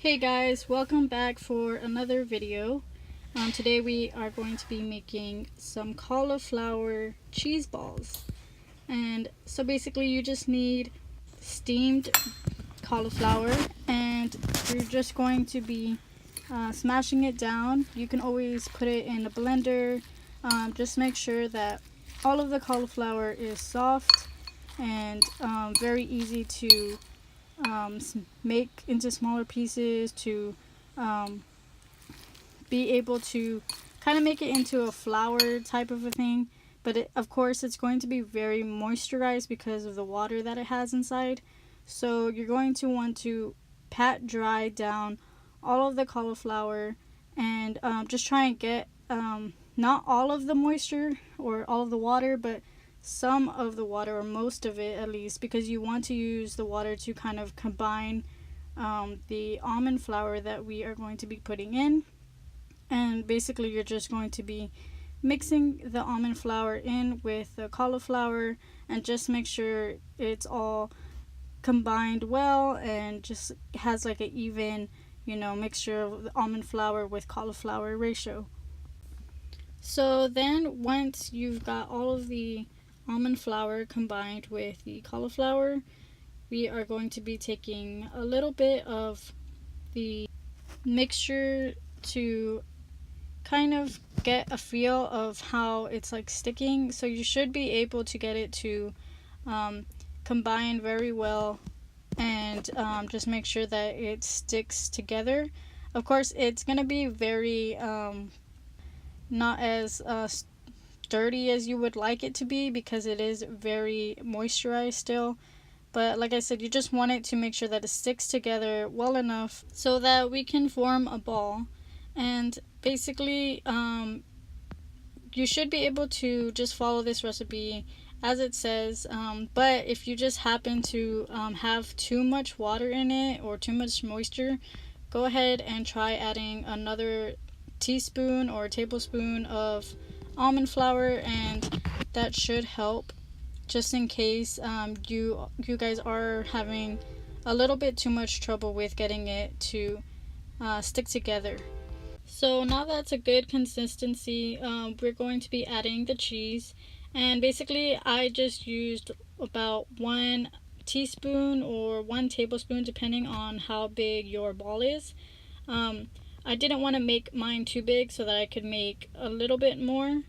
Hey guys, welcome back for another video. Today we are going to be making some cauliflower cheese balls. And so basically you just need steamed cauliflower and you're just going to be smashing it down. You can always put it in a blender. Just make sure that all of the cauliflower is soft and very easy to make into smaller pieces to be able to kind of make it into a flour type of a thing. But of course it's going to be very moisturized because of the water that it has inside. So you're going to want to pat dry down all of the cauliflower and just try and get not all of the moisture or all of the water, but some of the water, or most of it at least, because you want to use the water to kind of combine the almond flour that we are going to be putting in. And basically you're just going to be mixing the almond flour in with the cauliflower and just make sure it's all combined well and just has like an even, mixture of the almond flour with cauliflower ratio. So then once you've got all of the almond flour combined with the cauliflower, we are going to be taking a little bit of the mixture to kind of get a feel of how it's like sticking. So you should be able to get it to combine very well and just make sure that it sticks together. Of course it's gonna be very not as sturdy as you would like it to be because it is very moisturized still. But like I said, you just want it to make sure that it sticks together well enough so that we can form a ball. And basically you should be able to just follow this recipe as it says, but if you just happen to have too much water in it or too much moisture, go ahead and try adding another teaspoon or tablespoon of almond flour, and that should help, just in case you guys are having a little bit too much trouble with getting it to stick together. So now that's a good consistency, we're going to be adding the cheese. And basically I just used about 1 teaspoon or 1 tablespoon depending on how big your ball is. I didn't want to make mine too big so that I could make a little bit more.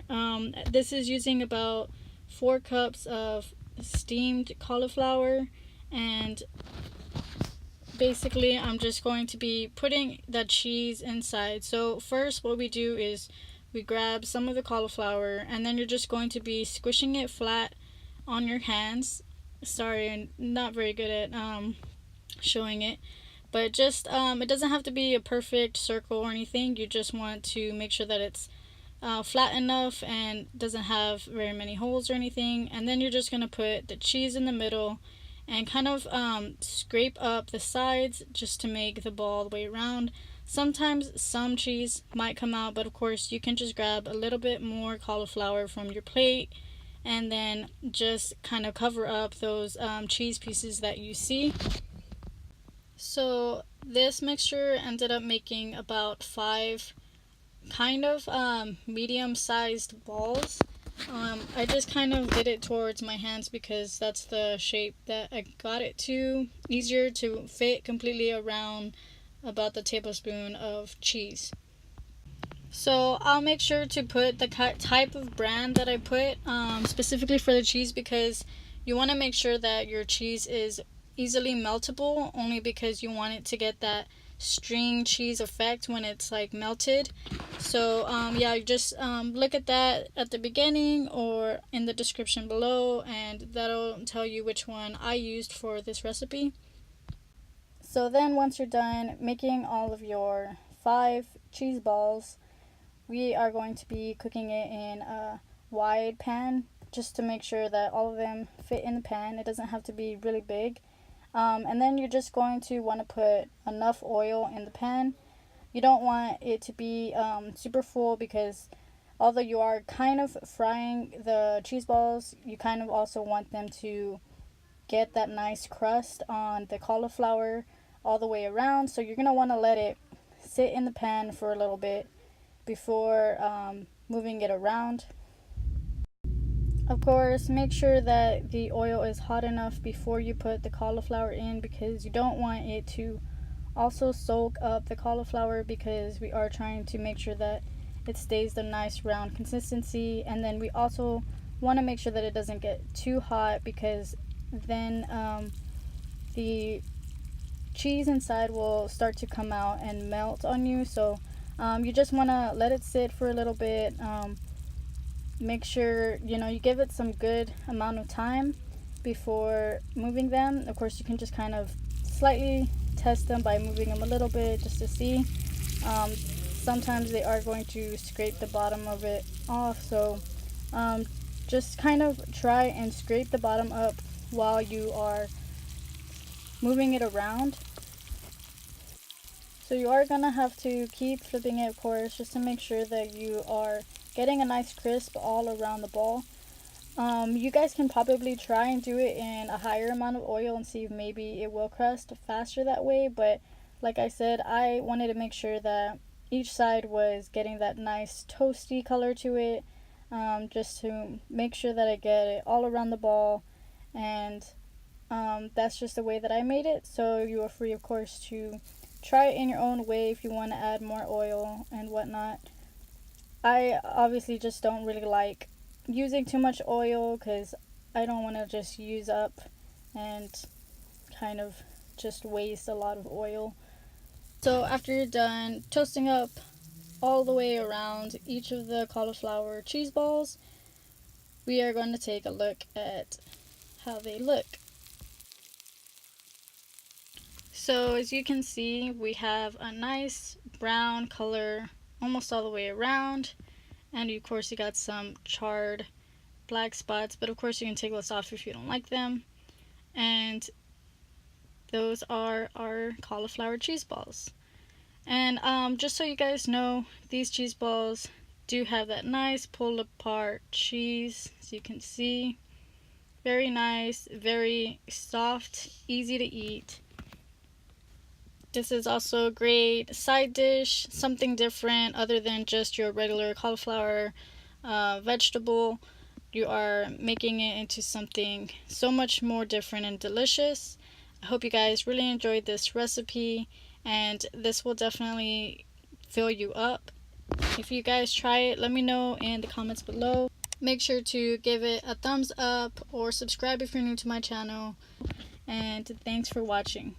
This is using about 4 cups of steamed cauliflower, and basically I'm just going to be putting the cheese inside. So first what we do is we grab some of the cauliflower and then you're just going to be squishing it flat on your hands. Sorry, I'm not very good at showing it, but just it doesn't have to be a perfect circle or anything. You just want to make sure that it's flat enough and doesn't have very many holes or anything. And then you're just going to put the cheese in the middle and kind of scrape up the sides just to make the ball the way around. Sometimes some cheese might come out, but of course you can just grab a little bit more cauliflower from your plate and then just kind of cover up those cheese pieces that you see. So this mixture ended up making about 5 kind of medium-sized balls. I just kind of did it towards my hands because that's the shape that I got it to. Easier to fit completely around about the tablespoon of cheese. So I'll make sure to put the type of brand that I put specifically for the cheese, because you want to make sure that your cheese is easily meltable, only because you want it to get that string cheese effect when it's like melted. So yeah, you just look at that at the beginning or in the description below, and that'll tell you which one I used for this recipe. So then once you're done making all of your 5 cheese balls, we are going to be cooking it in a wide pan just to make sure that all of them fit in the pan. It doesn't have to be really big. And then you're just going to want to put enough oil in the pan. You don't want it to be super full, because although you are kind of frying the cheese balls, you kind of also want them to get that nice crust on the cauliflower all the way around. So you're going to want to let it sit in the pan for a little bit before moving it around. Of course, make sure that the oil is hot enough before you put the cauliflower in, because you don't want it to also soak up the cauliflower, because we are trying to make sure that it stays the nice round consistency. And then we also want to make sure that it doesn't get too hot, because then the cheese inside will start to come out and melt on you. So you just want to let it sit for a little bit. Make sure you give it some good amount of time before moving them. Of course, you can just kind of slightly test them by moving them a little bit just to see. Sometimes they are going to scrape the bottom of it off, so just kind of try and scrape the bottom up while you are moving it around. So you are gonna have to keep flipping it, of course, just to make sure that you are getting a nice crisp all around the ball. You guys can probably try and do it in a higher amount of oil and see if maybe it will crust faster that way, but like I said, I wanted to make sure that each side was getting that nice toasty color to it, just to make sure that I get it all around the ball. And that's just the way that I made it. So you are free, of course, to try it in your own way if you want to add more oil and whatnot. I obviously just don't really like using too much oil, because I don't want to just use up and kind of just waste a lot of oil. So after you're done toasting up all the way around each of the cauliflower cheese balls, we are going to take a look at how they look. So as you can see, we have a nice brown color almost all the way around, and of course you got some charred black spots, but of course you can take those off if you don't like them. And those are our cauliflower cheese balls. And just so you guys know, these cheese balls do have that nice pulled apart cheese, as you can see. Very nice, very soft, easy to eat. This is also a great side dish, something different other than just your regular cauliflower vegetable. You are making it into something so much more different and delicious. I hope you guys really enjoyed this recipe, and this will definitely fill you up. If you guys try it, let me know in the comments below. Make sure to give it a thumbs up or subscribe if you're new to my channel, and thanks for watching.